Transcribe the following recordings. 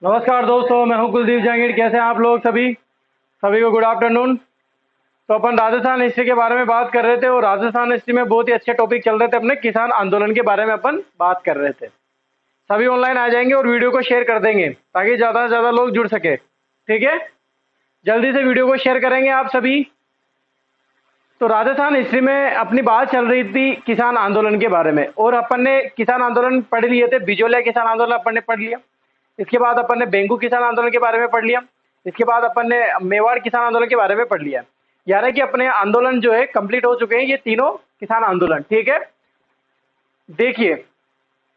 नमस्कार दोस्तों, मैं हूं कुलदीप जहांगीर। कैसे हैं आप लोग सभी? सभी को गुड आफ्टरनून। तो अपन राजस्थान हिस्ट्री के बारे में बात कर रहे थे और राजस्थान हिस्ट्री में बहुत ही अच्छे टॉपिक चल रहे थे। अपने किसान आंदोलन के बारे में अपन बात कर रहे थे। सभी ऑनलाइन आ जाएंगे और वीडियो को शेयर कर देंगे ताकि ज़्यादा से ज़्यादा लोग जुड़ सके। ठीक है, जल्दी से वीडियो को शेयर करेंगे आप सभी। तो राजस्थान हिस्ट्री में अपनी बात चल रही थी किसान आंदोलन के बारे में, और अपन ने किसान आंदोलन पढ़ लिए थे। बिजोलिया किसान आंदोलन अपन ने पढ़ लिया। इसके बाद अपन ने बेंगू किसान आंदोलन के बारे में पढ़ लिया। इसके बाद अपन ने मेवाड़ किसान आंदोलन के बारे में पढ़ लिया। यानी कि अपने आंदोलन जो है कंप्लीट हो चुके हैं, ये तीनों किसान आंदोलन। ठीक है, देखिए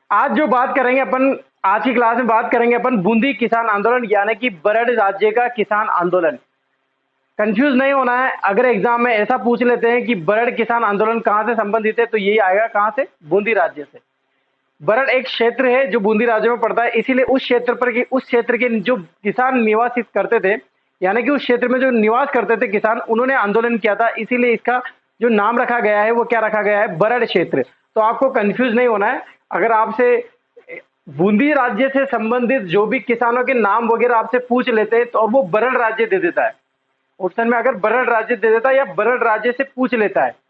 आज जो बात करेंगे अपन, आज की क्लास में बात करेंगे अपन बूंदी किसान आंदोलन, यानी कि बरड़ राज्य का किसान आंदोलन। कंफ्यूज नहीं होना है। अगर एग्जाम में ऐसा पूछ लेते हैं कि बरड़ किसान आंदोलन कहां से संबंधित है, तो यही आएगा कहां से, बूंदी राज्य से। बरड़ एक क्षेत्र है जो बूंदी राज्य में पड़ता है, इसीलिए उस क्षेत्र पर उस क्षेत्र के जो किसान निवासित करते थे, यानी कि उस क्षेत्र में जो निवास करते थे किसान, उन्होंने आंदोलन किया था। इसीलिए इसका जो नाम रखा गया है वो क्या रखा गया है, बरड़ क्षेत्र। तो आपको कंफ्यूज नहीं होना है। अगर आपसे बूंदी राज्य से संबंधित जो भी किसानों के नाम वगैरह आपसे पूछ लेते हैं, तो और वो बरड़ राज्य दे देता है ऑप्शन में, अगर बरड़ राज्य दे देता है या बरड़ राज्य से पूछ लेता है,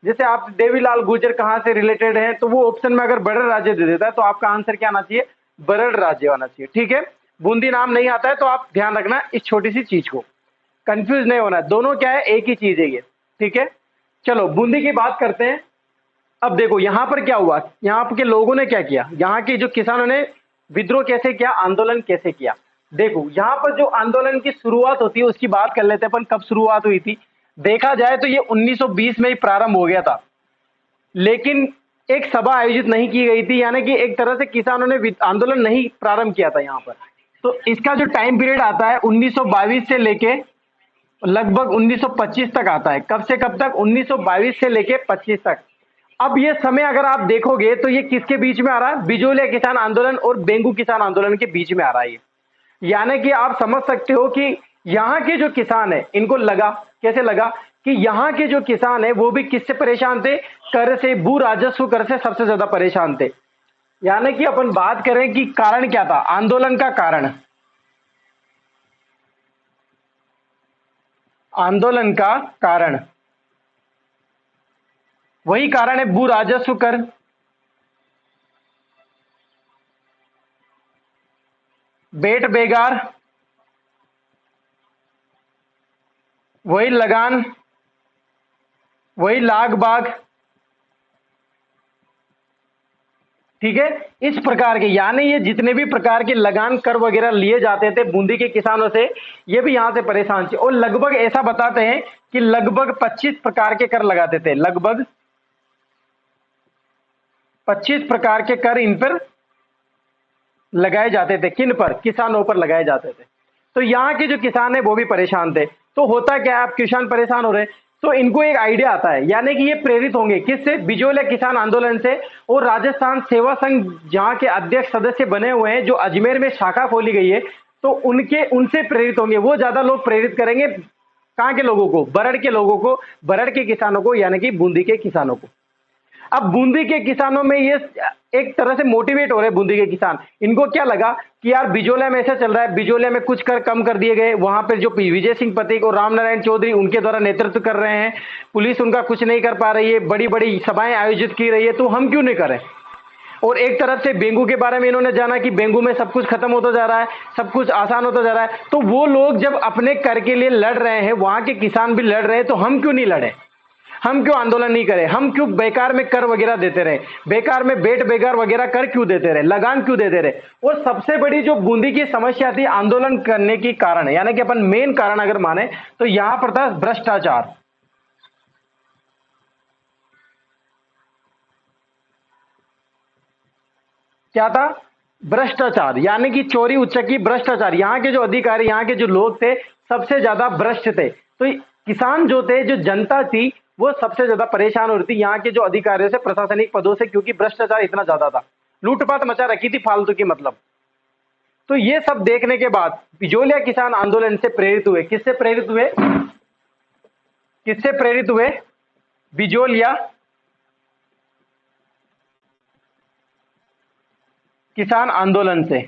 जैसे आप देवीलाल गुर्जर कहां से रिलेटेड हैं, तो वो ऑप्शन में अगर बरड़ राज्य दे देता है तो आपका आंसर क्या आना चाहिए, बरड़ राज्य आना चाहिए। ठीक है, बूंदी नाम नहीं आता है तो आप ध्यान रखना इस छोटी सी चीज को, कंफ्यूज नहीं होना है। दोनों क्या है, एक ही चीज है ये। ठीक है, चलो बूंदी की बात करते हैं। अब देखो यहां पर क्या हुआ, यहां के लोगों ने क्या किया, यहाँ के जो किसानों ने विद्रोह कैसे किया, आंदोलन कैसे किया। देखो यहां पर जो आंदोलन की शुरुआत होती है उसकी बात कर लेते हैं अपन, कब शुरुआत हुई थी। देखा जाए तो ये 1920 में ही प्रारंभ हो गया था, लेकिन एक सभा आयोजित नहीं की गई थी, यानी कि एक तरह से किसानों ने आंदोलन नहीं प्रारंभ किया था यहाँ पर। तो इसका जो टाइम पीरियड आता है 1922 से लेके लगभग 1925 तक आता है। कब से कब तक, 1922 से लेके 25 तक। अब ये समय अगर आप देखोगे तो ये किसके बीच में आ रहा है, बिजोलिया किसान आंदोलन और बेंगू किसान आंदोलन के बीच में आ रहा है ये। यानी कि आप समझ सकते हो कि यहाँ के जो किसान है इनको लगा, कैसे लगा कि यहाँ के जो किसान है वो भी किससे परेशान थे, कर से, भू राजस्व कर से सबसे ज्यादा परेशान थे। यानी कि अपन बात करें कि कारण क्या था, आंदोलन का कारण, आंदोलन का कारण वही कारण है भू राजस्व कर, बेट बेगार, वही लगान, वही लाग बाग। ठीक है, इस प्रकार के, यानी ये जितने भी प्रकार के लगान कर वगैरह लिए जाते थे बूंदी के किसानों से, ये भी यहां से परेशान थे। और लगभग ऐसा बताते हैं कि लगभग 25 प्रकार के कर लगाते थे, लगभग 25 प्रकार के कर इन पर लगाए जाते थे। किन पर, किसानों पर लगाए जाते थे। तो यहाँ के जो किसान है वो भी परेशान थे। तो होता क्या है, अब किसान परेशान हो रहे हैं तो इनको एक आइडिया आता है, यानी कि ये प्रेरित होंगे किससे, बिजोलिया किसान आंदोलन से। और राजस्थान सेवा संघ जहाँ के अध्यक्ष सदस्य बने हुए हैं, जो अजमेर में शाखा खोली गई है, तो उनके उनसे प्रेरित होंगे। वो ज्यादा लोग प्रेरित करेंगे कहाँ के लोगों को, बरड़ के लोगों को, बरड़ के किसानों को, यानी कि बूंदी के किसानों को। अब बूंदी के किसानों में ये एक तरह से मोटिवेट हो रहे हैं बूंदी के किसान। इनको क्या लगा कि यार बिजोलिया में ऐसा चल रहा है, बिजोलिया में कुछ कर कम कर दिए गए, वहां पर जो विजय सिंह पथिक और रामनारायण चौधरी उनके द्वारा नेतृत्व कर रहे हैं, पुलिस उनका कुछ नहीं कर पा रही है, बड़ी बड़ी सभाएं आयोजित की रही है, तो हम क्यों नहीं करें। और एक तरफ से बेंगू के बारे में इन्होंने जाना कि बेंगू में सब कुछ खत्म होता जा रहा है, सब कुछ आसान होता जा रहा है। तो वो लोग जब अपने कर के लिए लड़ रहे हैं, वहां के किसान भी लड़ रहे हैं, तो हम क्यों नहीं लड़े, हम क्यों आंदोलन नहीं करें, हम क्यों बेकार में कर वगैरह देते रहे, बेकार में बेट बेगार वगैरह कर क्यों देते रहे, लगान क्यों देते रहे। और सबसे बड़ी जो बूंदी की समस्या थी आंदोलन करने की कारण, यानी कि अपन मेन कारण अगर माने तो यहां पर था भ्रष्टाचार। क्या था, भ्रष्टाचार, यानी कि चोरी उच्चकी भ्रष्टाचार। यहाँ के जो अधिकारी, यहाँ के जो लोग थे, सबसे ज्यादा भ्रष्ट थे। तो किसान जो थे, जो जनता थी, वो सबसे ज्यादा परेशान हो रही थी यहाँ के जो अधिकारियों से, प्रशासनिक पदों से, क्योंकि भ्रष्टाचार इतना ज्यादा था, लूटपाट मचा रखी थी फालतू की, मतलब। तो ये सब देखने के बाद बिजोलिया किसान आंदोलन से प्रेरित हुए, किससे प्रेरित हुए, किससे प्रेरित हुए, बिजोलिया किसान आंदोलन से।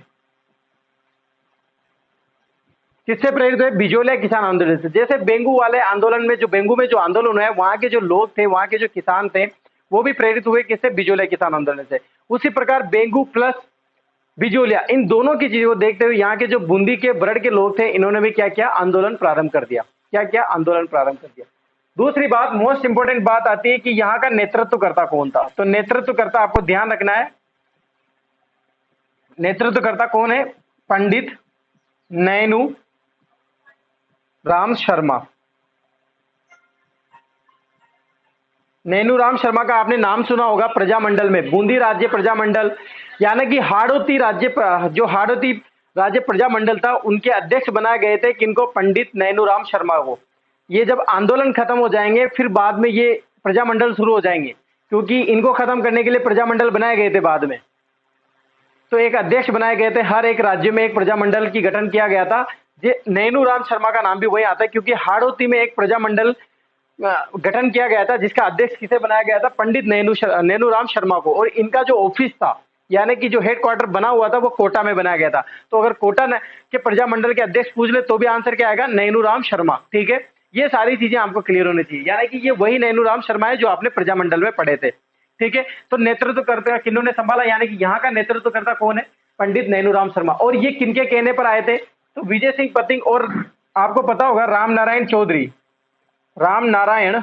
किससे प्रेरित हुए? बिजोलिया किसान आंदोलन से। जैसे बेंगू वाले आंदोलन में, जो बेंगू में जो आंदोलन हुआ है, वहां के जो लोग थे, वहां के जो किसान थे, वो भी प्रेरित हुए किससे? बिजोलिया किसान आंदोलन से। उसी प्रकार बेंगू प्लस बिजोलिया, इन दोनों की चीजों को देखते हुए यहाँ के जो बूंदी के बरड़ के लोग थे, इन्होंने भी क्या किया? आंदोलन प्रारंभ कर दिया। क्या किया? आंदोलन प्रारंभ कर दिया। दूसरी बात, मोस्ट इंपोर्टेंट बात आती है कि यहाँ का नेतृत्वकर्ता कौन था। तो नेतृत्वकर्ता आपको ध्यान रखना है, नेतृत्वकर्ता कौन है? पंडित नैनू राम शर्मा। नैनूराम शर्मा का आपने नाम सुना होगा प्रजामंडल में, बूंदी राज्य प्रजामंडल, यानी कि हाड़ौती राज्य, जो हाड़ौती राज्य प्रजामंडल था, उनके अध्यक्ष बनाए गए थे किनको? पंडित नैनूराम शर्मा को। ये जब आंदोलन खत्म हो जाएंगे, फिर बाद में ये प्रजामंडल शुरू हो जाएंगे, क्योंकि इनको खत्म करने के लिए प्रजामंडल बनाए गए थे बाद में। तो एक अध्यक्ष बनाए गए थे, हर एक राज्य में एक प्रजामंडल की गठन किया गया था। ये नैनूराम शर्मा का नाम भी वही आता है, क्योंकि हाड़ौती में एक प्रजामंडल गठन किया गया था, जिसका अध्यक्ष किसे बनाया गया था? पंडित नैनूराम शर्मा को। और इनका जो ऑफिस था, यानी कि जो हेडक्वार्टर बना हुआ था, वो कोटा में बनाया गया था। तो अगर कोटा के प्रजामंडल के अध्यक्ष पूछ ले तो भी आंसर क्या आएगा? नैनूराम शर्मा। ठीक है, ये सारी चीजें आपको क्लियर होनी चाहिए, यानी कि ये वही नैनूराम शर्मा है जो आपने प्रजामंडल में पढ़े थे। ठीक है, तो नेतृत्वकर्ता किन्होंने संभाला, यानी कि यहाँ का नेतृत्वकर्ता कौन है? पंडित नैनूराम शर्मा। और ये किनके कहने पर आए थे? तो विजय सिंह पथिक, और आपको पता होगा राम नारायण चौधरी, राम नारायण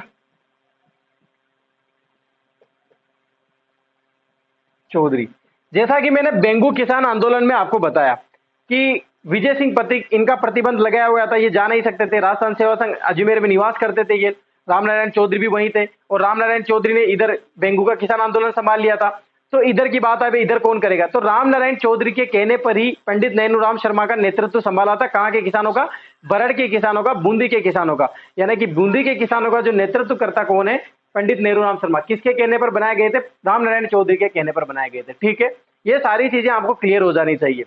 चौधरी। जैसा कि मैंने बेंगू किसान आंदोलन में आपको बताया कि विजय सिंह पथिक, इनका प्रतिबंध लगाया हुआ था, ये जा नहीं सकते थे। राजस्थान सेवा संघ अजमेर में निवास करते थे ये। रामनारायण चौधरी भी वहीं थे, और रामनारायण चौधरी ने इधर बेंगू का किसान आंदोलन संभाल लिया था। तो इधर की बात है, इधर कौन करेगा? तो रामनारायण चौधरी के कहने पर ही पंडित नैनूराम शर्मा का नेतृत्व संभाला था। कहाँ के किसानों का? बरड़ के किसानों का, बूंदी के किसानों का। यानी कि बूंदी के किसानों का जो नेतृत्वकर्ता कौन है? पंडित नैनूराम शर्मा। किसके कहने पर बनाए गए थे? रामनारायण चौधरी के कहने पर बनाए गए थे। ठीक है, ये सारी चीजें आपको क्लियर हो जानी चाहिए।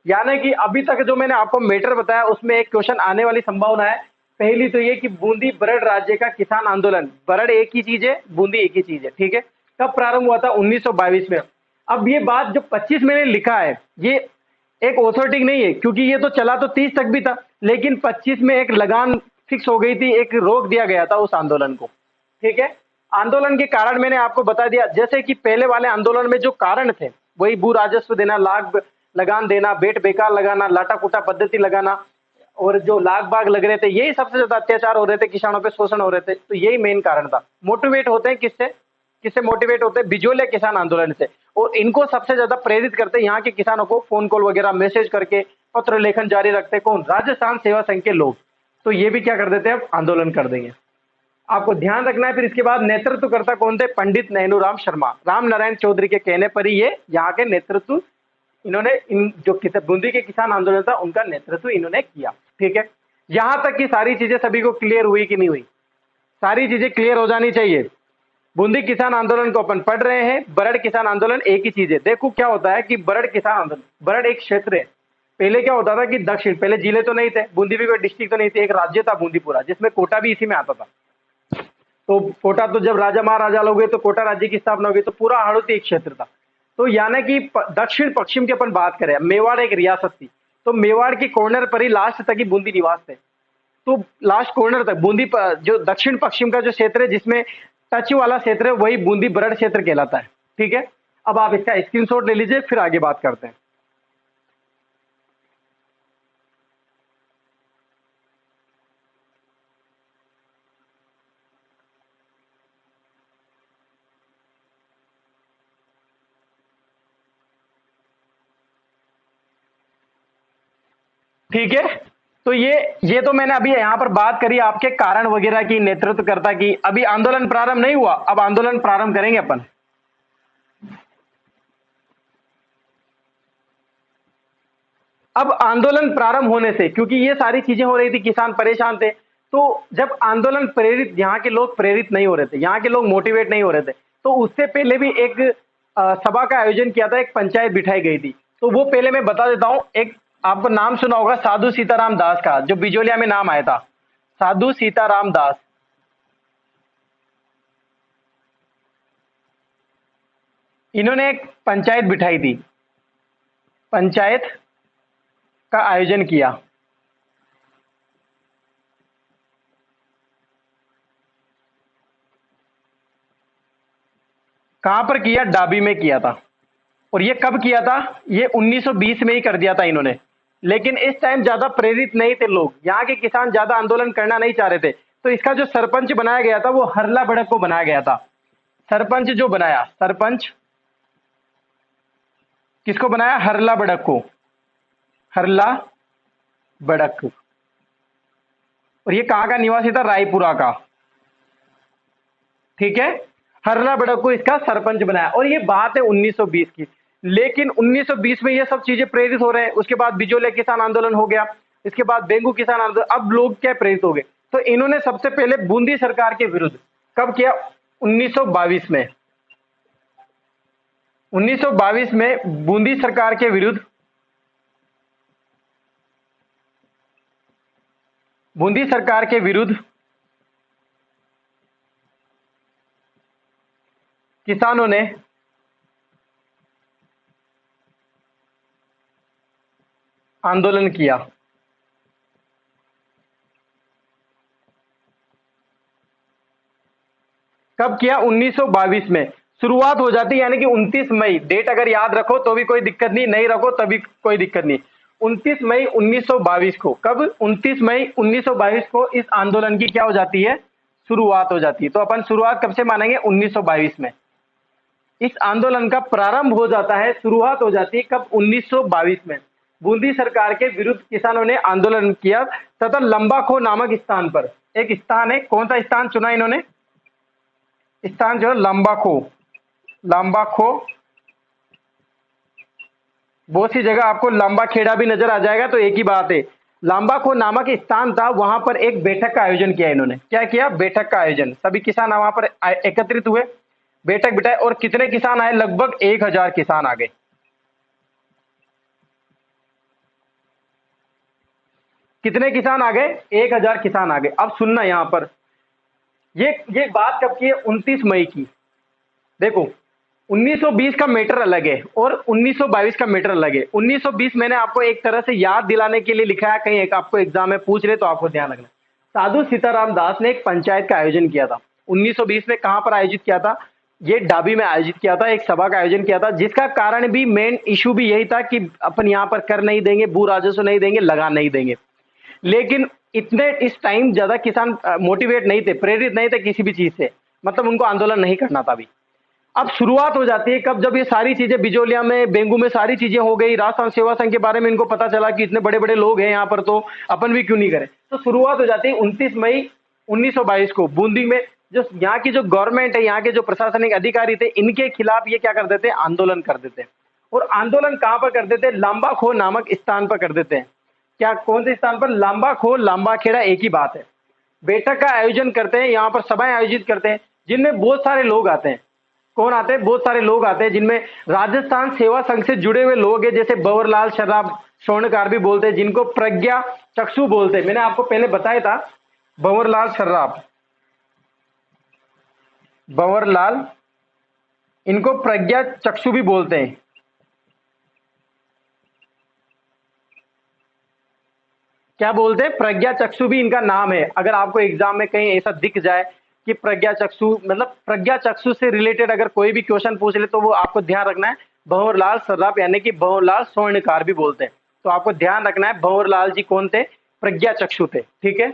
यानी कि अभी तक जो मैंने आपको मैटर बताया, उसमें एक क्वेश्चन आने वाली संभावना है। पहली तो ये कि बूंदी बरड़ राज्य का किसान आंदोलन, बरड़ एक ही चीज है, बूंदी एक ही चीज है। ठीक है, कब प्रारंभ हुआ था? 1922 में। अब ये बात जो 25 मैंने लिखा है, ये एक ऑथोरिटी नहीं है, क्योंकि ये तो चला तो 30 तक भी था, लेकिन 25 में एक लगान फिक्स हो गई थी, एक रोक दिया गया था उस आंदोलन को। ठीक है, आंदोलन के कारण मैंने आपको बता दिया। जैसे कि पहले वाले आंदोलन में जो कारण थे, वही भू राजस्व देना, लाग लगान देना, बेट बेकार लगाना, लाटा कुटा पद्धति लगाना, और जो लाग बाग लग रहे थे, यही सबसे ज्यादा अत्याचार हो रहे थे, किसानों पे शोषण हो रहे थे। तो यही मेन कारण था। मोटिवेट होते हैं किससे? किससे मोटिवेट होते हैं? बिजोलिया किसान आंदोलन से। और इनको सबसे ज्यादा प्रेरित करते हैं यहाँ के किसानों को, फोन कॉल वगैरह, मैसेज करके, पत्र लेखन जारी रखते कौन? राजस्थान सेवा संघ के लोग। तो ये भी क्या कर देते हैं? अब आंदोलन कर देंगे। आपको ध्यान रखना है। फिर इसके बाद नेतृत्वकर्ता कौन थे? पंडित नैनूराम शर्मा। राम नारायण चौधरी के कहने पर ही ये यहाँ के नेतृत्व, इन्होंने इन जो बूंदी के किसान आंदोलन था, उनका नेतृत्व इन्होंने किया। ठीक है, यहां तक की सारी चीजें सभी को क्लियर हुई कि नहीं हुई? सारी चीजें क्लियर हो जानी चाहिए। बूंदी किसान आंदोलन को अपन पढ़ रहे हैं, बरड़ किसान आंदोलन एक ही चीज है। देखो क्या होता है कि बरड़ किसान आंदोलन, बरड़ एक क्षेत्र है। पहले क्या होता था कि दक्षिण, पहले जिले तो नहीं थे, बूंदी भी कोई डिस्ट्रिक्ट तो नहीं थी, एक राज्य था बूंदी पूरा, जिसमें कोटा भी इसी में आता था। तो कोटा तो जब राजा महाराजा लोग हुए तो कोटा राज्य की स्थापना हो गई, तो पूरा हाड़ौती एक क्षेत्र था। तो यानी कि दक्षिण पश्चिम की अपन बात करें, मेवाड़ एक रियासत थी, तो मेवाड़ की कॉर्नर पर ही लास्ट तक ही बूंदी निवास थे। तो लास्ट कॉर्नर तक बूंदी जो दक्षिण पश्चिम का जो क्षेत्र है, जिसमें टच वाला क्षेत्र है, वही बूंदी बरड़ क्षेत्र कहलाता है। ठीक है, अब आप इसका स्क्रीनशॉट ले लीजिए, फिर आगे बात करते हैं। ठीक है, तो ये तो मैंने अभी यहां पर बात करी आपके कारण वगैरह की, नेतृत्वकर्ता की। अभी आंदोलन प्रारंभ नहीं हुआ, अब आंदोलन प्रारंभ करेंगे अपन। अब आंदोलन प्रारंभ होने से, क्योंकि ये सारी चीजें हो रही थी, किसान परेशान थे, तो जब आंदोलन प्रेरित, यहाँ के लोग प्रेरित नहीं हो रहे थे, यहाँ के लोग मोटिवेट नहीं हो रहे थे, तो उससे पहले भी एक सभा का आयोजन किया था, एक पंचायत बिठाई गई थी। तो वो पहले मैं बता देता हूं। एक आपको नाम सुना होगा साधु सीताराम दास का, जो बिजोलिया में नाम आया था, साधु सीताराम दास। इन्होंने एक पंचायत बिठाई थी, पंचायत का आयोजन किया। कहां पर किया? डाबी में किया था। और ये कब किया था? ये 1920 में ही कर दिया था इन्होंने। लेकिन इस टाइम ज्यादा प्रेरित नहीं थे लोग, यहाँ के किसान ज्यादा आंदोलन करना नहीं चाह रहे थे, तो इसका जो सरपंच बनाया गया था वो हरला बड़क को बनाया गया था। सरपंच जो बनाया, सरपंच किसको बनाया? हरला बड़क को, हरला बड़क। और ये कहां का निवासी था? रायपुरा का। ठीक है, हरला बड़क को इसका सरपंच बनाया। और ये बात है 1920 की। लेकिन 1920 में ये सब चीजें प्रेरित हो रहे हैं। उसके बाद बिजोले किसान आंदोलन हो गया, इसके बाद बेंगू किसान आंदोलन। अब लोग क्या प्रेरित हो गए? तो इन्होंने सबसे पहले बूंदी सरकार के विरुद्ध कब किया? 1922 में। 1922 में बूंदी सरकार के विरुद्ध, बूंदी सरकार के विरुद्ध किसानों ने आंदोलन किया। कब किया? 1922 में शुरुआत हो जाती है, यानी कि 29 मई। डेट अगर याद रखो तो भी कोई दिक्कत नहीं, नहीं रखो तभी कोई दिक्कत नहीं। 29 मई 1922 को, कब? 29 मई 1922 को इस आंदोलन की क्या हो जाती है? शुरुआत हो जाती है। तो अपन शुरुआत कब से मानेंगे? 1922 में। इस आंदोलन का प्रारंभ हो जाता है, शुरुआत हो जाती है कब? 1922 में। बूंदी सरकार के विरुद्ध किसानों ने आंदोलन किया तथा लंबाखो नामक स्थान पर, एक स्थान है, कौन सा स्थान चुना इन्होंने? स्थान जो है लंबाखो। लंबाखो, बहुत सी जगह आपको लंबा खेड़ा भी नजर आ जाएगा, तो एक ही बात है। लंबाखो नामक स्थान था, वहां पर एक बैठक का आयोजन किया इन्होंने। क्या किया? बैठक का आयोजन। सभी किसान वहां पर एकत्रित हुए, बैठक बिठाए। और कितने किसान आए? लगभग 1000 किसान आ गए। कितने किसान आ गए? 1000 किसान आ गए। अब सुनना यहां पर, ये बात कब की है? 29 मई की। देखो, 1920 का मैटर अलग है और 1922 का मैटर अलग है। 1920 मैंने आपको एक तरह से याद दिलाने के लिए लिखा है, कहीं एक आपको एग्जाम में पूछ रहे तो आपको ध्यान रखना। साधु सीताराम दास ने एक पंचायत का आयोजन किया था 1920 में। कहां पर आयोजित किया था? ये डाबी में आयोजित किया था। एक सभा का आयोजन किया था, जिसका कारण भी, मेन इशू भी यही था कि अपन यहां पर कर नहीं देंगे, भू राजस्व नहीं देंगे, लगा नहीं देंगे। लेकिन इतने इस टाइम ज्यादा किसान मोटिवेट नहीं थे, प्रेरित नहीं थे किसी भी चीज से, मतलब उनको आंदोलन नहीं करना था अभी। अब शुरुआत हो जाती है कब? जब ये सारी चीजें बिजोलिया में, बेंगू में सारी चीजें हो गई, राजस्थान सेवा संघ के बारे में इनको पता चला कि इतने बड़े बड़े लोग हैं यहाँ पर, तो अपन भी क्यों नहीं करें। तो शुरुआत हो जाती है 29 मई 1922 को। बूंदी में जो यहाँ की जो गवर्नमेंट है, यहाँ के जो प्रशासनिक अधिकारी थे, इनके खिलाफ ये क्या कर देते हैं? आंदोलन कर देते हैं। और आंदोलन कहां पर कर देते हैं? लांबाखो नामक स्थान पर कर देते हैं। क्या, कौन से स्थान पर? लांबाखो, लांबाखेड़ा, एक ही बात है। बैठक का आयोजन करते हैं, यहाँ पर सभाएं आयोजित करते हैं, जिनमें बहुत सारे लोग आते हैं। कौन आते हैं? बहुत सारे लोग आते हैं, जिनमें राजस्थान सेवा संघ से जुड़े हुए लोग हैं, जैसे भंवरलाल शर्राफ, स्वर्णकार भी बोलते हैं, जिनको प्रज्ञा चक्षु बोलते हैं। मैंने आपको पहले बताया था, भंवरलाल शर्राफ, भंवरलाल, इनको प्रज्ञा चक्षु भी बोलते हैं। क्या बोलते हैं? प्रज्ञा चक्षु भी इनका नाम है। अगर आपको एग्जाम में कहीं ऐसा दिख जाए कि प्रज्ञा चक्षु, मतलब प्रज्ञा चक्षु से रिलेटेड अगर कोई भी क्वेश्चन पूछ ले, तो वो आपको ध्यान रखना है भंवरलाल सर्राफ, यानी कि भंवरलाल स्वर्णकार भी बोलते हैं। तो आपको ध्यान रखना है भंवरलाल जी कौन थे? प्रज्ञा चक्षु थे। ठीक है,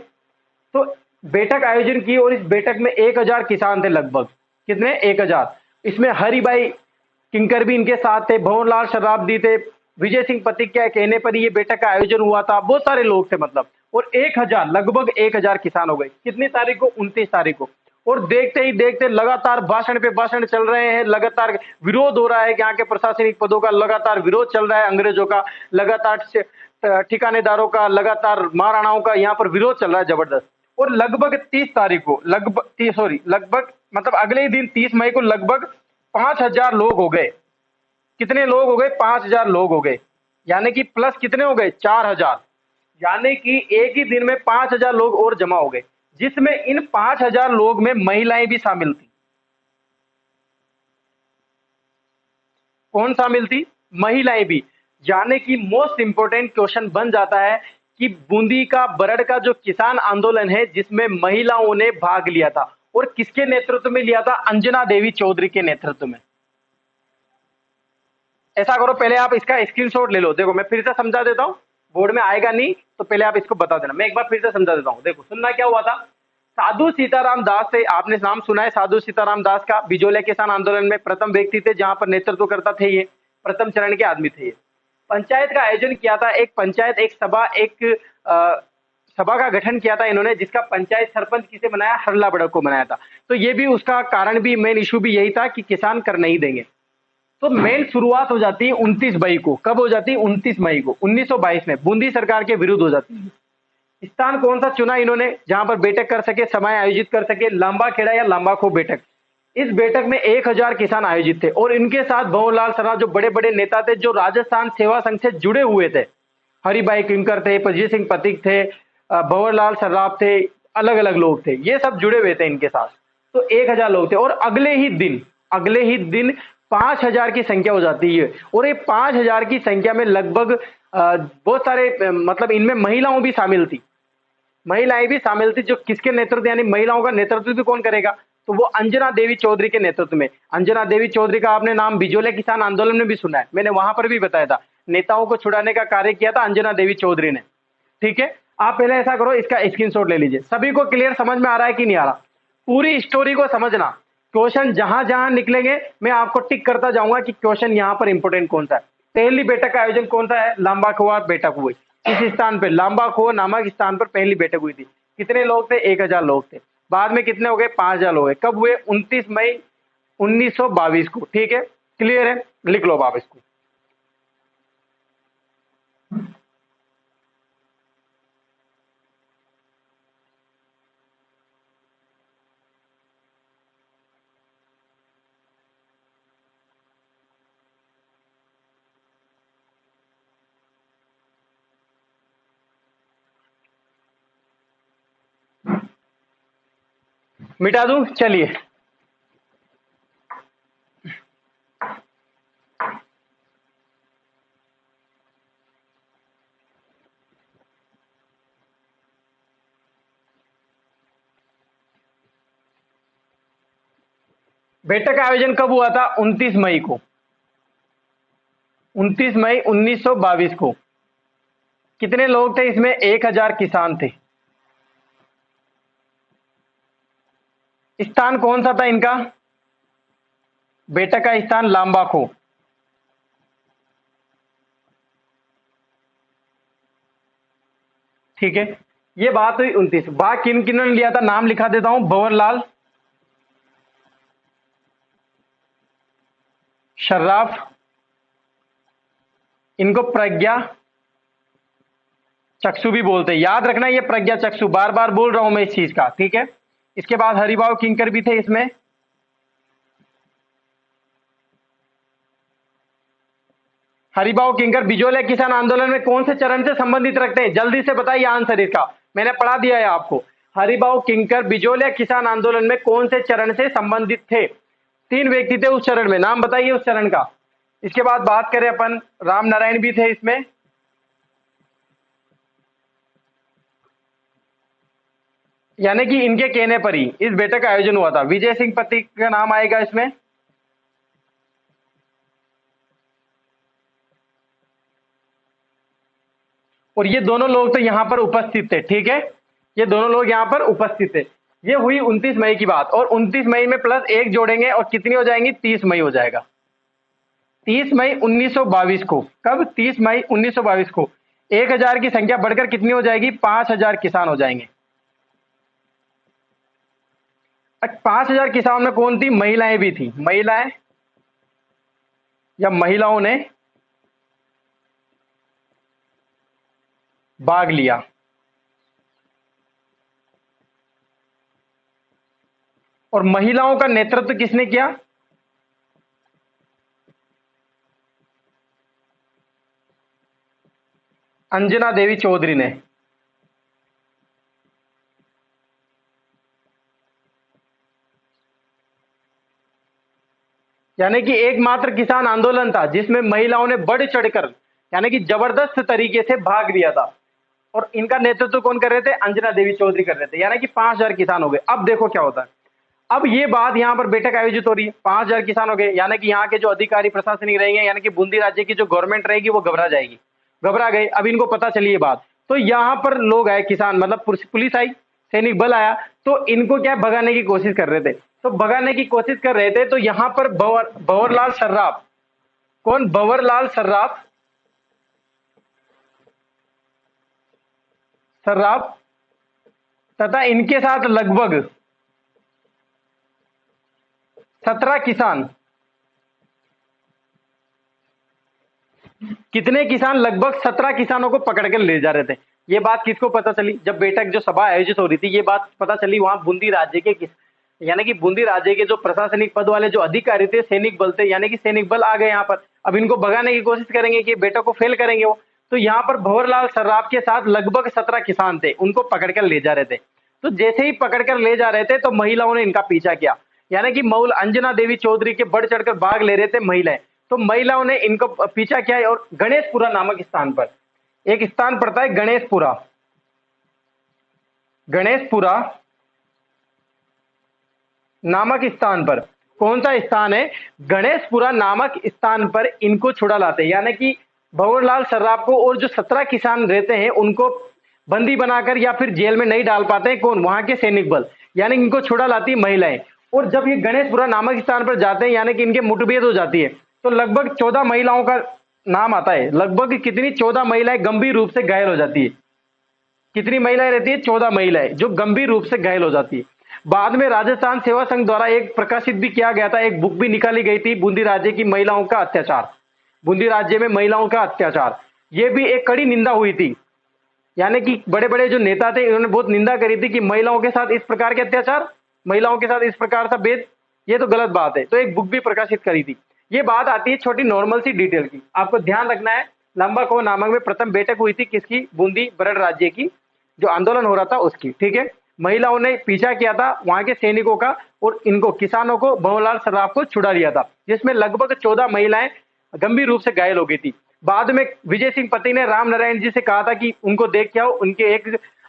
तो बैठक आयोजन की और इस बैठक में 1000 किसान थे लगभग। कितने? 1000। इसमें हरिभाई किंकर भी इनके साथ थे, भंवरलाल शराबदी थे, विजय सिंह पथिक के कहने पर ये बैठक का आयोजन हुआ था। बहुत सारे लोग थे मतलब, और 1000, लगभग 1000 किसान हो गए। कितनी तारीख को? 29 तारीख को। और देखते ही देखते लगातार भाषण पे भाषण चल रहे हैं, लगातार विरोध हो रहा है, यहाँ के प्रशासनिक पदों का लगातार विरोध चल रहा है, अंग्रेजों का लगातार, ठिकानेदारों का लगातार, महाराणाओं का यहाँ पर विरोध चल रहा है जबरदस्त। और लगभग 30 तारीख को, लगभग मतलब अगले ही दिन 30 मई को लगभग 5000 लोग हो गए। कितने लोग हो गए? 5000 लोग हो गए। यानी कि प्लस कितने हो गए? 4000। यानी कि एक ही दिन में 5000 लोग और जमा हो गए, जिसमें इन 5000 लोग में महिलाएं भी शामिल थी। कौन शामिल थी? महिलाएं भी। यानी कि मोस्ट इंपोर्टेंट क्वेश्चन बन जाता है कि बूंदी का, बरड़ का जो किसान आंदोलन है, जिसमें महिलाओं ने भाग लिया था, और किसके नेतृत्व में लिया था? अंजना देवी चौधरी के नेतृत्व में। ऐसा करो, पहले आप इसका स्क्रीनशॉट ले लो। देखो मैं फिर से समझा देता हूं, बोर्ड में आएगा नहीं तो पहले आप इसको बता देना। मैं एक बार फिर से समझा देता हूं। देखो सुनना क्या हुआ था। साधु सीताराम दास से आपने नाम सुना है, साधु सीताराम दास का। बिजोले किसान आंदोलन में प्रथम व्यक्ति थे जहां पर नेतृत्व करता थे, ये प्रथम चरण के आदमी थे। ये पंचायत का आयोजन किया था, एक पंचायत, एक सभा, एक सभा का गठन किया था इन्होंने, जिसका पंचायत सरपंच किसे बनाया? हरला बड़क को बनाया था। तो ये भी उसका कारण भी, मेन इशू भी यही था कि किसान कर नहीं देंगे। तो मेन शुरुआत हो जाती है 29 मई को। कब हो जाती है? 29 मई को 1922 में बूंदी सरकार के विरुद्ध हो जाती है। स्थान कौन सा चुना इन्होंने जहां पर बैठक कर सके, सभाएं आयोजित कर सके? लांबा खेड़ा या लांबा खो बैठक। इस बैठक में 1000 किसान आयोजित थे और इनके साथ भंवरलाल सर्राफ, जो बड़े बड़े नेता थे, जो राजस्थान सेवा संघ से जुड़े हुए थे। हरिभाई किंकर थे, परजीत सिंह पथिक थे, भंवरलाल सर्राफ थे, अलग अलग लोग थे, ये सब जुड़े हुए थे इनके साथ। तो 1000 लोग थे और अगले ही दिन 5000 की संख्या हो जाती है। और ये 5000 की संख्या में लगभग बहुत सारे, मतलब इनमें महिलाओं भी शामिल थी। महिलाएं भी शामिल थी, जो किसके नेतृत्व, यानी महिलाओं का नेतृत्व भी कौन करेगा? तो वो अंजना देवी चौधरी के नेतृत्व में। अंजना देवी चौधरी का आपने नाम बिजोले किसान आंदोलन में भी सुना है, मैंने वहां पर भी बताया था। नेताओं को छुड़ाने का कार्य किया था अंजना देवी चौधरी ने। ठीक है, आप पहले ऐसा करो, इसका स्क्रीनशॉट ले लीजिए। सभी को क्लियर समझ में आ रहा है कि नहीं आ रहा? पूरी स्टोरी को समझना। क्वेश्चन जहां जहां निकलेंगे मैं आपको टिक करता जाऊंगा कि क्वेश्चन यहां पर इंपोर्टेंट कौन सा है। पहली बैठक का आयोजन कौन सा है? लांबा खोआ बैठक हुई। इस स्थान पर लांबा खोआ नामक स्थान पर पहली बैठक हुई थी। कितने लोग थे? 1000 लोग थे। बाद में कितने हो गए? 5000 लोग गए। कब हुए? 29 मई 1922 को। ठीक है, क्लियर है? लिख लो आप इसको। मिटा दूं? चलिए, बैठक का आयोजन कब हुआ था? 29 मई को। 29 मई 1922 को। कितने लोग थे इसमें? 1000 किसान थे। स्थान कौन सा था इनका? बैठक का स्थान लांबा खो। ठीक है, ये बात हुई 29। भाग किन किन्होंने लिया था? नाम लिखा देता हूं। भंवरलाल सर्राफ, इनको प्रज्ञा चक्षु भी बोलते हैं, याद रखना ये प्रज्ञा चक्षु, बार बार बोल रहा हूं मैं इस चीज का। ठीक है, इसके बाद हरिभाव किंकर भी थे इसमें। हरिभाव किंकर बिजोले किसान आंदोलन में कौन से चरण से संबंधित रखते हैं? जल्दी से बताइए आंसर इसका, मैंने पढ़ा दिया है आपको। हरिभाव किंकर बिजोले किसान आंदोलन में कौन से चरण से संबंधित थे? 3 व्यक्ति थे उस चरण में, नाम बताइए उस चरण का। इसके बाद बात करें अपन, राम नारायण भी थे इसमें। यानी कि इनके कहने पर ही इस बैठक का आयोजन हुआ था। विजय सिंह पथिक का नाम आएगा इसमें। और ये दोनों लोग तो यहां पर उपस्थित थे। ठीक है, ये दोनों लोग यहां पर उपस्थित थे। ये हुई 29 मई की बात, और 29 मई में प्लस 1 जोड़ेंगे और कितनी हो जाएंगी? 30 मई हो जाएगा। 30 मई 1922 को। कब? 30 मई 1922 को 1000 की संख्या बढ़कर कितनी हो जाएगी? 5000 किसान हो जाएंगे। 5000 किसान में कौन थी? महिलाएं भी थी। महिलाएं या महिलाओं ने भाग लिया। और महिलाओं का नेतृत्व किसने किया? अंजना देवी चौधरी ने। यानी कि एकमात्र किसान आंदोलन था जिसमें महिलाओं ने बढ़ चढ़कर, यानी कि जबरदस्त तरीके से भाग लिया था। और इनका नेतृत्व कौन कर रहे थे? अंजना देवी चौधरी कर रहे थे। यानी कि 5000 किसान हो गए। अब देखो क्या होता है, अब ये बात यहाँ पर बैठक आयोजित हो रही है, 5,000 किसान हो गए, यानी कि यहाँ के जो अधिकारी प्रशासनिक रहेंगे, यानी कि बूंदी राज्य की जो गवर्नमेंट रहेगी वो घबरा जाएगी, घबरा गए। अब इनको पता चली ये बात, तो यहाँ पर लोग आए, किसान मतलब पुलिस आई, सैनिक बल आया, तो इनको क्या भगाने की कोशिश कर रहे थे। तो भगाने की कोशिश कर रहे थे, तो यहाँ पर भंवरलाल सर्राफ, कौन? भंवरलाल सर्राफ, सर्राफ तथा इनके साथ लगभग 17 किसान, कितने किसान? लगभग 17 किसानों को पकड़ कर ले जा रहे थे। ये बात किसको पता चली? जब बैठक, जो सभा आयोजित हो रही थी, ये बात पता चली वहां बूंदी राज्य के यानी कि बूंदी राज्य के जो प्रशासनिक पद वाले जो अधिकारी थे, सैनिक बल थे, यानी कि सैनिक बल आ गए यहाँ पर। अब इनको भगाने की कोशिश करेंगे कि बैठक को फेल करेंगे वो। तो यहाँ पर भंवरलाल सर्राफ के साथ लगभग 17 किसान थे, उनको पकड़कर ले जा रहे थे। तो जैसे ही पकड़कर ले जा रहे थे, तो महिलाओं ने इनका पीछा किया, यानी कि मऊल अंजना देवी चौधरी के बढ़ चढ़कर भाग ले रहे थे महिलाएं। तो महिलाओं ने इनको पीछा किया और गणेशपुरा नामक स्थान पर, एक स्थान पड़ता है गणेशपुरा, गणेशपुरा नामक स्थान पर, कौन सा स्थान है? गणेशपुरा नामक स्थान पर इनको छुड़ा लाते हैं, यानी कि भंवरलाल सर्राफ को और जो 17 किसान रहते हैं उनको बंदी बनाकर या फिर जेल में नहीं डाल पाते हैं, कौन? वहां के सैनिक बल, यानी इनको छुड़ा लाती है महिलाएं। और जब ये गणेशपुरा नामक स्थान पर जाते हैं, यानी कि इनके मुठभेड़ हो जाती है, तो लगभग 14 महिलाओं का नाम आता है। लगभग कितनी? 14 महिलाएं गंभीर रूप से घायल हो जाती है। कितनी महिलाएं रहती है? 14 महिलाएं जो गंभीर रूप से घायल हो जाती है। बाद में राजस्थान सेवा संघ द्वारा एक प्रकाशित भी किया गया था, एक बुक भी निकाली गई थी, बूंदी राज्य की महिलाओं का अत्याचार, बूंदी राज्य में महिलाओं का अत्याचार। ये भी एक कड़ी निंदा हुई थी, यानी कि बड़े बड़े जो नेता थे इन्होंने बहुत निंदा करी थी कि महिलाओं के साथ इस प्रकार के अत्याचार, महिलाओं के साथ इस प्रकार का भेद, ये तो गलत बात है। तो एक बुक भी प्रकाशित करी थी। ये बात आती है छोटी नॉर्मल सी डिटेल की, आपको ध्यान रखना है। लंबा को नामक में प्रथम बैठक हुई थी किसकी? बूंदी बरड़ राज्य की, जो आंदोलन हो रहा था उसकी, ठीक है। महिलाओं ने पीछा किया था वहां के सैनिकों का और इनको किसानों को, भंवरलाल सर्राफ को छुड़ा लिया था, जिसमें लगभग 14 महिलाएं गंभीर रूप से घायल हो गई थी। बाद में विजय सिंह पति ने राम नारायण जी से कहा था कि उनको देख के आओ, उनके एक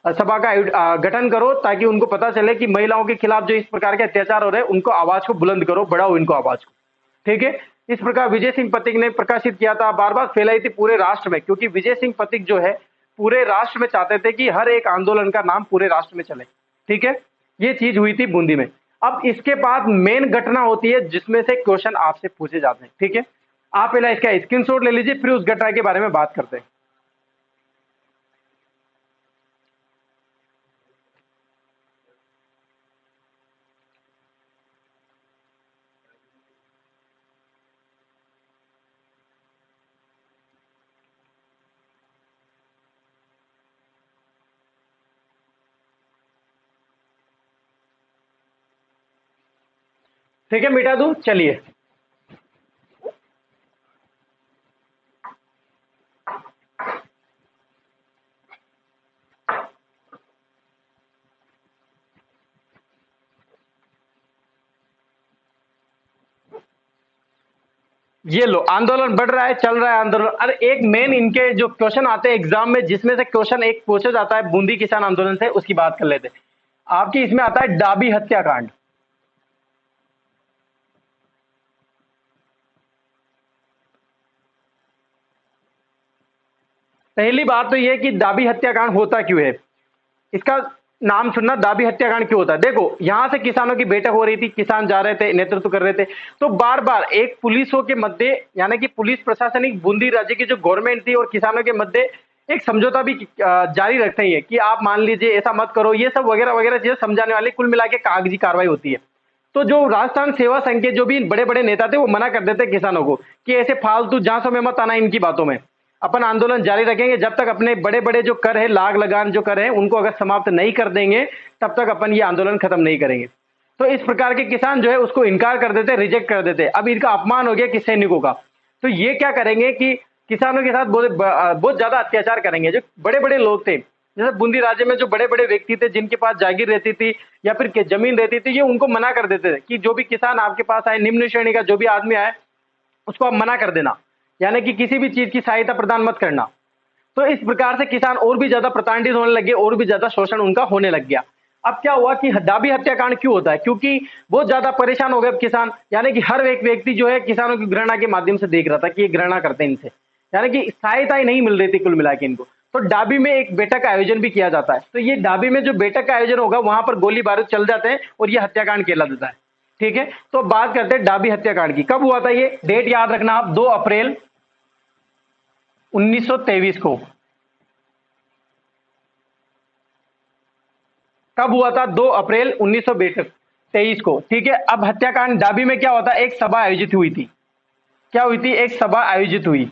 सभा का गठन करो ताकि उनको पता चले कि महिलाओं के खिलाफ जो इस प्रकार के अत्याचार हो रहे हैं उनको आवाज को बुलंद करो, बढ़ाओ इनको आवाज को, ठीक है। इस प्रकार विजय सिंह पथिक ने प्रकाशित किया था, बार बार फैलाई थी पूरे राष्ट्र में, क्योंकि विजय सिंह पथिक जो है पूरे राष्ट्र में चाहते थे कि हर एक आंदोलन का नाम पूरे राष्ट्र में चले, ठीक है। ये चीज हुई थी बूंदी में। अब इसके बाद मेन घटना होती है जिसमें से क्वेश्चन आपसे पूछे जाते हैं, ठीक है। आप पहले इसका स्क्रीनशॉट ले लीजिए, फिर उस घटना के बारे में बात करते हैं। ठीक है, मिटा दूं? चलिए। ये लो, आंदोलन बढ़ रहा है, चल रहा है आंदोलन। अरे एक मेन इनके जो क्वेश्चन आते हैं एग्जाम में, जिसमें से क्वेश्चन एक पूछा जाता है बूंदी किसान आंदोलन से, उसकी बात कर लेते हैं। आपकी इसमें आता है डाबी हत्याकांड। पहली बात तो यह कि दाबी हत्याकांड होता क्यों है, इसका नाम सुनना, दाबी हत्याकांड क्यों होता है। देखो, यहां से किसानों की बैठक हो रही थी, किसान जा रहे थे, नेतृत्व कर रहे थे, तो बार बार एक पुलिसों के मध्य, यानी कि पुलिस प्रशासनिक बूंदी राज्य की जो गवर्नमेंट थी और किसानों के मध्य एक समझौता भी जारी रखते हैं कि आप मान लीजिए ऐसा मत करो, ये सब वगैरह वगैरह चीजें समझाने वाली कुल मिला के कागजी कार्रवाई होती है। तो जो राजस्थान सेवा संघ के जो भी बड़े बड़े नेता थे वो मना कर देते किसानों को कि ऐसे फालतू झांसों में मत आना इनकी बातों में, अपन आंदोलन जारी रखेंगे जब तक अपने बड़े बड़े जो कर है, लाग लगान जो कर है, उनको अगर समाप्त नहीं कर देंगे तब तक अपन ये आंदोलन खत्म नहीं करेंगे। तो इस प्रकार के किसान जो है उसको इनकार कर देते, रिजेक्ट कर देते। अब इनका अपमान हो गया कि सैनिकों का, तो ये क्या करेंगे कि किसानों के साथ बहुत ज्यादा अत्याचार करेंगे। जो बड़े बड़े लोग थे, जैसे बूंदी राज्य में जो बड़े बड़े व्यक्ति थे जिनके पास जागीर रहती थी या फिर जमीन रहती थी, ये उनको मना कर देते थे कि जो भी किसान आपके पास आए, निम्न श्रेणी का जो भी आदमी आए उसको आप मना कर देना, यानी कि किसी भी चीज की सहायता प्रदान मत करना। तो इस प्रकार से किसान और भी ज्यादा प्रताड़ित होने लगे और भी ज्यादा शोषण उनका होने लग गया। अब क्या हुआ कि डाबी हत्याकांड क्यों होता है? क्योंकि बहुत ज्यादा परेशान हो गए अब किसान, यानी कि हर एक व्यक्ति जो है किसानों की घृणा के माध्यम से देख रहा था कि ये घृणा करते हैं इनसे, यानी कि सहायता ही नहीं मिल रही थी कुल मिला के इनको। तो डाबी में एक बैठक का आयोजन भी किया जाता है, तो ये डाबी में जो बैठक का आयोजन होगा वहां पर गोली बारूद चल जाते हैं और ये हत्याकांड कहला देता है। ठीक है, तो बात करते हैं डाबी हत्याकांड की। कब हुआ था ये? डेट याद रखना आप, 2 अप्रैल 1923 को। कब हुआ था? 2 अप्रैल 1923 को। ठीक है, अब हत्याकांड डाबी में क्या होता है? एक सभा आयोजित हुई थी। क्या हुई थी? एक सभा आयोजित हुई।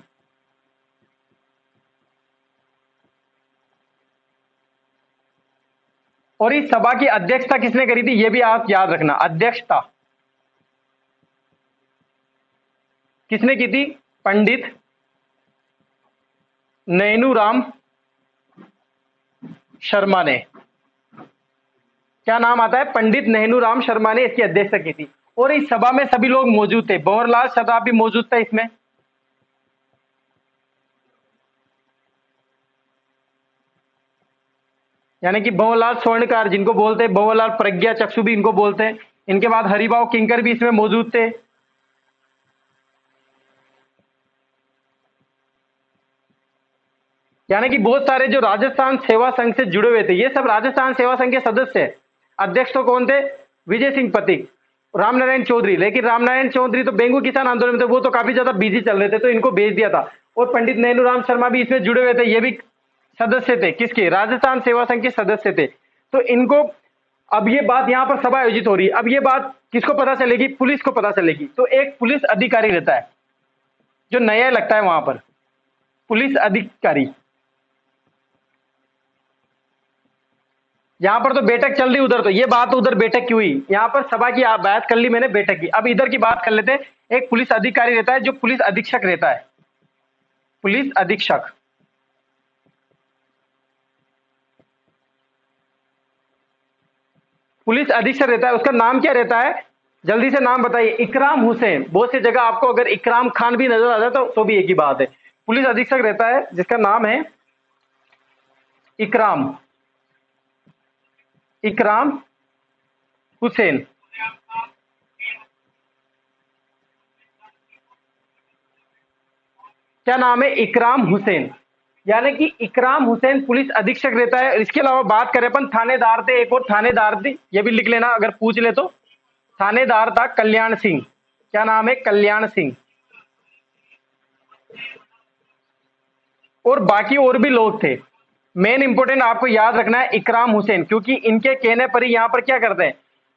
और इस सभा की अध्यक्षता किसने करी थी? यह भी आप याद रखना, अध्यक्षता किसने की थी? पंडित नैनूराम शर्मा ने। क्या नाम आता है? पंडित नैनूराम शर्मा ने इसकी अध्यक्षता की थी। और इस सभा में सभी लोग मौजूद थे। भंवरलाल शर्मा भी मौजूद था इसमें। यानी कि भंवरलाल स्वर्णकार जिनको बोलते हैं, भंवरलाल प्रज्ञा चक्षु भी इनको बोलते हैं। इनके बाद हरिभाव किंकर भी इसमें मौजूद थे। यानी कि बहुत सारे जो राजस्थान सेवा संघ से जुड़े हुए थे, ये सब राजस्थान सेवा संघ के सदस्य है। अध्यक्ष तो कौन थे? विजय सिंह पथिक, रामनारायण चौधरी। लेकिन रामनारायण चौधरी तो बेंगू किसान आंदोलन में थे, वो तो काफी ज्यादा बिजी चल रहे थे, तो इनको भेज दिया था। और पंडित नैनूराम शर्मा भी इसमें जुड़े हुए थे, ये भी सदस्य थे। किसके? राजस्थान सेवा संघ के सदस्य थे। तो इनको, अब ये बात यहां पर सभा आयोजित हो रही है, अब ये बात किसको पता चलेगी? पुलिस को पता चलेगी। तो एक पुलिस अधिकारी रहता है जो न्याय लगता है वहां पर, पुलिस अधिकारी। यहां पर तो बैठक चल रही, उधर तो ये बात, उधर बैठक की हुई, यहां पर सभा की बात कर ली मैंने, बैठक की। अब इधर की बात कर लेते हैं। एक पुलिस अधिकारी रहता है जो पुलिस अधीक्षक रहता है, पुलिस अधीक्षक। पुलिस अधीक्षक रहता है, उसका नाम क्या रहता है? जल्दी से नाम बताइए। इकराम हुसैन। बहुत सी जगह आपको अगर इकराम खान भी नजर आ जाए तो भी एक ही बात है। पुलिस अधीक्षक रहता है जिसका नाम है इकराम, इकराम हुसैन। क्या नाम है? इकराम हुसैन। यानी कि इकराम हुसैन पुलिस अधीक्षक रहता है। इसके अलावा बात करें अपन, थानेदार थे, एक और थानेदार थे, ये भी लिख लेना अगर पूछ ले तो। थानेदार था कल्याण सिंह। क्या नाम है? कल्याण सिंह। और बाकी और भी लोग थे। मेन इंपोर्टेंट आपको याद रखना है इकराम हुसैन, क्योंकि इनके कहने पर ही यहां पर क्या करते हैं?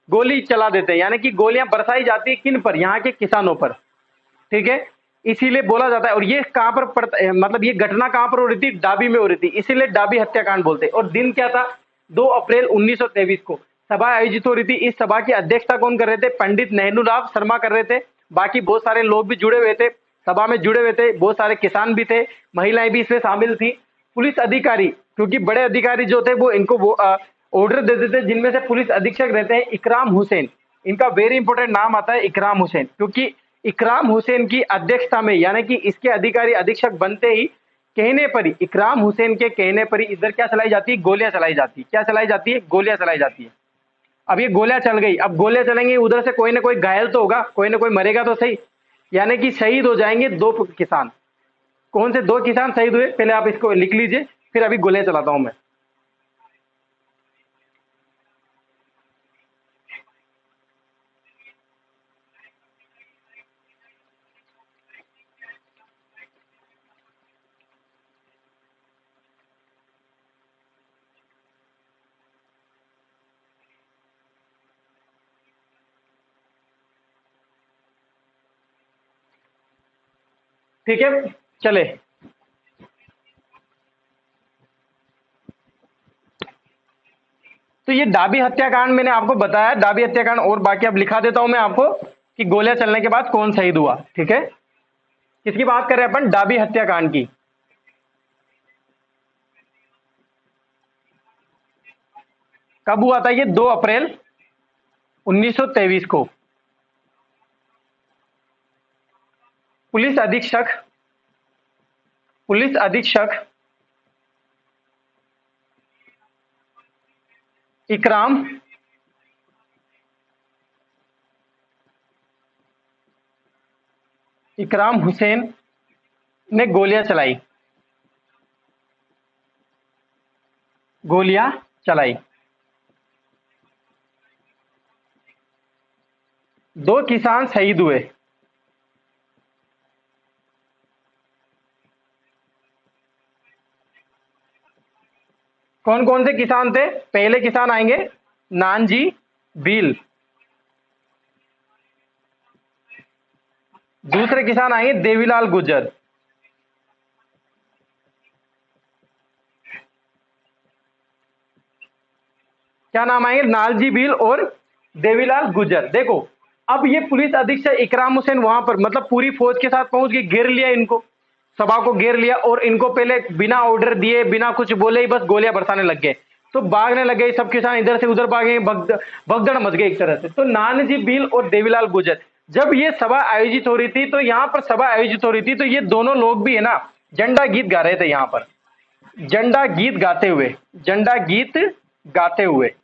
गोली चला देते हैं। यानी कि गोलियां बरसाई जाती है किन पर? यहाँ के किसानों पर। ठीक है, इसीलिए बोला जाता है। और ये कहां पर पड़ता है, मतलब ये घटना कहां पर हो रही थी? डाबी में हो रही थी, इसीलिए डाबी हत्याकांड बोलते हैं। और दिन क्या था? 2 अप्रैल 1923 को सभा आयोजित हो रही थी। इस सभा की अध्यक्षता कौन कर रहे थे? पंडित नैनूराम शर्मा कर रहे थे। बाकी बहुत सारे लोग भी जुड़े हुए थे, सभा में जुड़े हुए थे। बहुत सारे किसान भी थे, महिलाएं भी इसमें शामिल थी। पुलिस अधिकारी, क्योंकि बड़े अधिकारी जो थे वो इनको वो ऑर्डर देते थे, जिनमें से पुलिस अधीक्षक रहते हैं इकराम हुसैन। इनका वेरी इंपॉर्टेंट नाम आता है इकराम हुसैन, क्योंकि इकराम हुसैन की अध्यक्षता में, यानी कि इसके अधिकारी अधीक्षक बनते ही कहने पर ही, इकराम हुसैन के कहने पर ही इधर क्या चलाई जाती है? गोलियां चलाई जाती है। क्या चलाई जाती है? गोलियां चलाई जाती है। अब ये गोलियां चल गई, अब गोलियां चलेंगी, उधर से कोई ना कोई घायल तो होगा, कोई ना कोई मरेगा तो सही। यानी कि शहीद हो जाएंगे 2 किसान। कौन से 2 किसान शहीद हुए? पहले आप इसको लिख लीजिए, फिर अभी गोलियां चलाता हूं मैं। ठीक है, चले। तो ये डाबी हत्याकांड मैंने आपको बताया, डाबी हत्याकांड। और बाकी अब लिखा देता हूं मैं आपको कि गोलियां चलने के बाद कौन शहीद हुआ। ठीक है, किसकी बात कर रहे हैं अपन? डाबी हत्याकांड की। कब हुआ था ये? 2 अप्रैल 1923 को। पुलिस अधीक्षक, पुलिस अधीक्षक इकराम इकराम हुसैन ने गोलियां चलाई। दो किसान शहीद हुए। कौन कौन से किसान थे? पहले किसान आएंगे नानजी भील, दूसरे किसान आएंगे देवीलाल गुर्जर, क्या नाम आएंगे? नालजी भील और देवीलाल गुर्जर। देखो, अब ये पुलिस अधीक्षक इकराम हुसैन वहां पर मतलब पूरी फौज के साथ पहुंच के घेर लिया इनको, सभा को घेर लिया और इनको पहले बिना ऑर्डर दिए बिना कुछ बोले ही बस गोलियां बरसाने लग गए। तो भागने लग गए सब किसान, इधर से उधर भागे, भगदड़ मच गई एक तरह से। तो नानजी भील और देवीलाल गुर्जर, जब ये सभा आयोजित हो रही थी तो यहाँ पर सभा आयोजित हो रही थी तो ये दोनों लोग भी है ना झंडा गीत गा रहे थे यहाँ पर, झंडा गीत गाते हुए, झंडा गीत गाते हुए,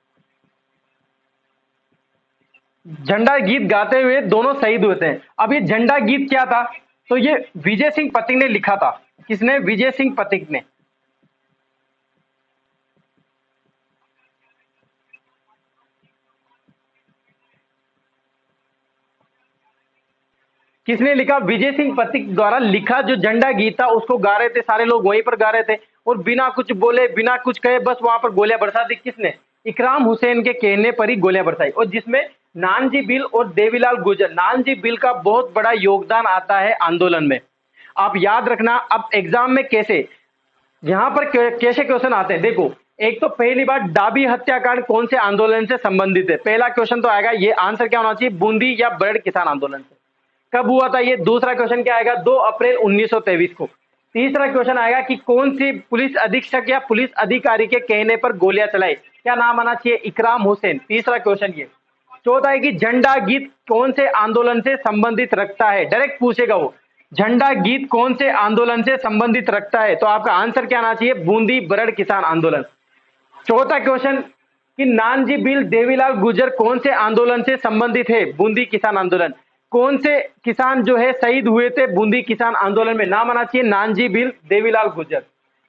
झंडा गीत गाते हुए दोनों शहीद हुए थे। अब ये झंडा गीत क्या था? तो ये विजय सिंह पथिक ने लिखा था। किसने? विजय सिंह पथिक ने। किसने लिखा? विजय सिंह पथिक द्वारा लिखा जो झंडा गीत था उसको गा रहे थे, सारे लोग वहीं पर गा रहे थे और बिना कुछ बोले बिना कुछ कहे बस वहां पर गोलियां बरसा दी। किसने? इकराम हुसैन के कहने पर ही गोलियां बरसाई, और जिसमें नानजी बिल और देवीलाल गुर्जर, नानजी बिल का बहुत बड़ा योगदान आता है आंदोलन में। आप याद रखना, अब एग्जाम में कैसे यहां पर कैसे क्वेश्चन आते हैं। देखो, एक तो पहली बात, डाबी हत्याकांड कौन से आंदोलन से संबंधित है? पहला क्वेश्चन तो आएगा, ये आंसर क्या होना चाहिए? बूंदी या बरड़ किसान आंदोलन से। कब हुआ था ये? दूसरा क्वेश्चन क्या आएगा? 2 अप्रैल 1923 को। तीसरा क्वेश्चन आएगा कि कौन सी पुलिस अधीक्षक या पुलिस अधिकारी के कहने पर गोलियां चलाई? क्या नाम आना चाहिए? इकराम हुसैन। तीसरा क्वेश्चन ये। चौथा है कि झंडा गीत कौन से आंदोलन से संबंधित रखता है? डायरेक्ट पूछेगा वो, झंडा गीत कौन से आंदोलन से संबंधित रखता है? तो आपका आंसर क्या आना चाहिए? बूंदी बरड़ किसान आंदोलन। चौथा क्वेश्चन कि नानजी बिल देवीलाल गुर्जर कौन से आंदोलन से संबंधित है? बूंदी किसान आंदोलन। कौन से किसान जो है शहीद हुए थे बूंदी किसान आंदोलन में? नाम आना चाहिए नानजी बिल देवीलाल गुर्जर।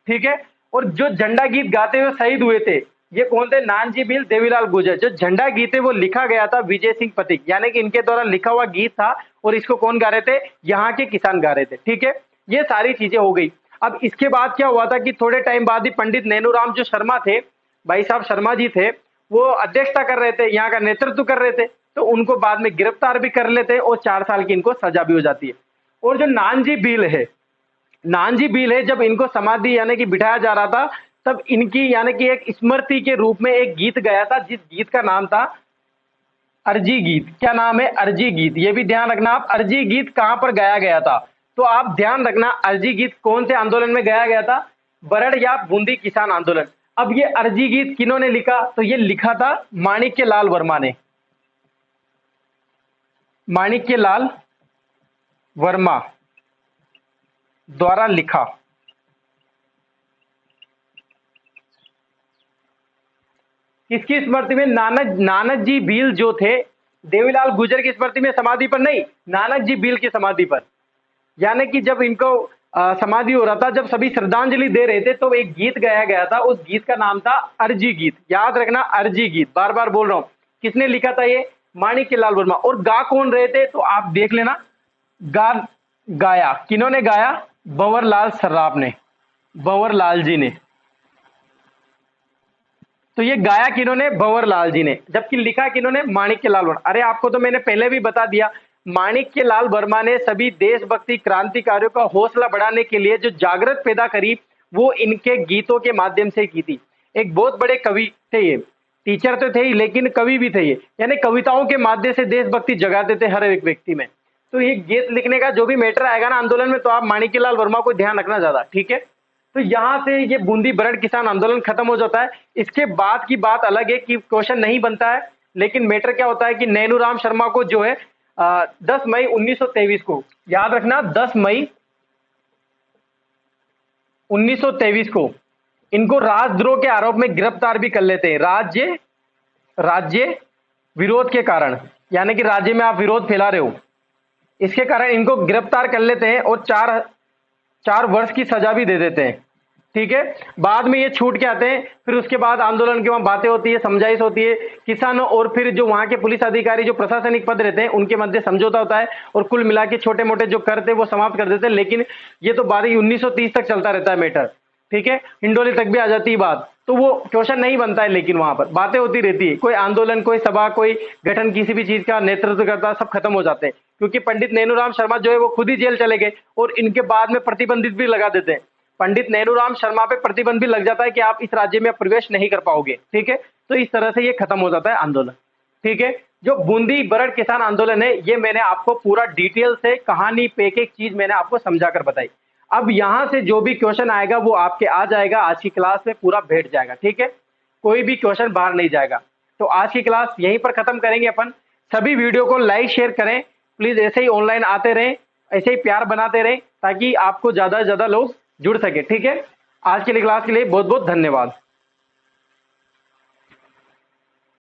ठीक है, और जो झंडा गीत गाते हुए शहीद हुए थे ये कौन थे? नानजी बिल देवीलाल गुर्जर। जो झंडा गीत है वो लिखा गया था विजय सिंह पथिक, यानी कि इनके द्वारा लिखा हुआ गीत था और इसको कौन गा रहे थे? यहाँ के किसान गा रहे थे। ठीक है, ये सारी चीजें हो गई। अब इसके बाद क्या हुआ था कि थोड़े टाइम बाद ही पंडित नैनूराम जो शर्मा थे, भाई साहब शर्मा जी थे, वो अध्यक्षता कर रहे थे, यहाँ का नेतृत्व कर रहे थे, तो उनको बाद में गिरफ्तार भी कर लेते हैं और 4 साल की इनको सजा भी हो जाती है। और जो नानजी भील है, नानजी भील है, जब इनको समाधि यानी कि बिठाया जा रहा था तब इनकी यानी कि एक स्मृति के रूप में एक गीत गाया था, जिस गीत का नाम था अर्जी गीत। क्या नाम है? अर्जी गीत। ये भी ध्यान रखना आप, अर्जी गीत कहां पर गाया गया था? तो आप ध्यान रखना, अर्जी गीत कौन से आंदोलन में गाया गया था? बरड़ या बूंदी किसान आंदोलन। अब ये अर्जी गीत किन्होंने लिखा? तो ये लिखा था माणिक्य लाल वर्मा ने। माणिक्य लाल वर्मा द्वारा लिखा। किसकी स्मृति में? नानक जी भील जो थे देवीलाल गुर्जर की स्मृति में, समाधि पर नहीं, नानक जी भील की समाधि पर। यानी कि जब इनको समाधि हो रहा था, जब सभी श्रद्धांजलि दे रहे थे तो एक गीत गाया गया था, उस गीत का नाम था अर्जी गीत। याद रखना, अर्जी गीत, बार बार बोल रहा हूं। किसने लिखा था ये? माणिक्य लाल वर्मा। और गा कौन रहे थे? तो आप देख लेना, गाया किन्होंने गाया? भंवर लाल सर्राफ ने, भंवर लाल जी ने। तो ये गाया किन्होंने? भंवर लाल जी ने। जबकि लिखा किन्होंने? माणिक्य लाल वर्मा। अरे आपको तो मैंने पहले भी बता दिया, माणिक्य लाल वर्मा ने सभी देशभक्ति क्रांतिकारियों का हौसला बढ़ाने के लिए जो जागृत पैदा करी वो इनके गीतों के माध्यम से की थी। एक बहुत बड़े कवि थे ये, टीचर तो थे ही लेकिन कवि भी थे ये, यानी कविताओं के माध्यम से देशभक्ति जगाते थे हर एक व्यक्ति में। तो ये गीत लिखने का जो भी मैटर आएगा ना आंदोलन में, तो आप माणिक्य लाल वर्मा को ध्यान रखना ज्यादा। ठीक है, तो यहां से ये बूंदी बरड़ किसान आंदोलन खत्म हो जाता है। इसके बाद की बात अलग है कि क्वेश्चन नहीं बनता है, लेकिन मैटर क्या होता है कि नैनूराम शर्मा को जो है 10 मई 1923 को, याद रखना 10 मई 1923 को इनको राजद्रोह के आरोप में गिरफ्तार भी कर लेते हैं। राज्य विरोध के कारण, यानी कि राज्य में आप विरोध फैला रहे हो, इसके कारण इनको गिरफ्तार कर लेते हैं और 4 वर्ष की सजा भी दे देते हैं। ठीक है, बाद में ये छूट के आते हैं। फिर उसके बाद आंदोलन की वहां बातें होती है, समझाइश होती है किसानों और फिर जो वहां के पुलिस अधिकारी जो प्रशासनिक पद रहते हैं उनके मध्य समझौता होता है और कुल मिला के छोटे मोटे जो कर थे वो समाप्त कर देते हैं। लेकिन ये तो बाद 1930 तक चलता रहता है मैटर। ठीक है, हिंडोली तक भी आ जाती है बात, तो वो क्वेश्चन नहीं बनता है, लेकिन वहां पर बातें होती रहती है। कोई आंदोलन, कोई सभा, कोई गठन किसी भी चीज का नेतृत्व करता, सब खत्म हो जाते हैं, क्योंकि पंडित नैनूराम शर्मा जो है वो खुद ही जेल चले गए और इनके बाद में प्रतिबंधित भी लगा देते हैं। पंडित नैनूराम शर्मा पे प्रतिबंध भी लग जाता है कि आप इस राज्य में प्रवेश नहीं कर पाओगे। ठीक है, तो इस तरह से ये खत्म हो जाता है आंदोलन। ठीक है, जो बूंदी बरड़ किसान आंदोलन है ये मैंने आपको पूरा डिटेल से कहानी पे एक चीज मैंने आपको समझाकर बताई। अब यहां से जो भी क्वेश्चन आएगा वो आपके आ जाएगा, आज की क्लास में पूरा बैठ जाएगा। ठीक है, कोई भी क्वेश्चन बाहर नहीं जाएगा। तो आज की क्लास यहीं पर खत्म करेंगे अपन। सभी वीडियो को लाइक शेयर करें प्लीज, ऐसे ही ऑनलाइन आते रहें, ऐसे ही प्यार बनाते रहें ताकि आपको ज्यादा से ज्यादा लोग जुड़ सके। ठीक है, आज के लिए क्लास के लिए बहुत बहुत धन्यवाद।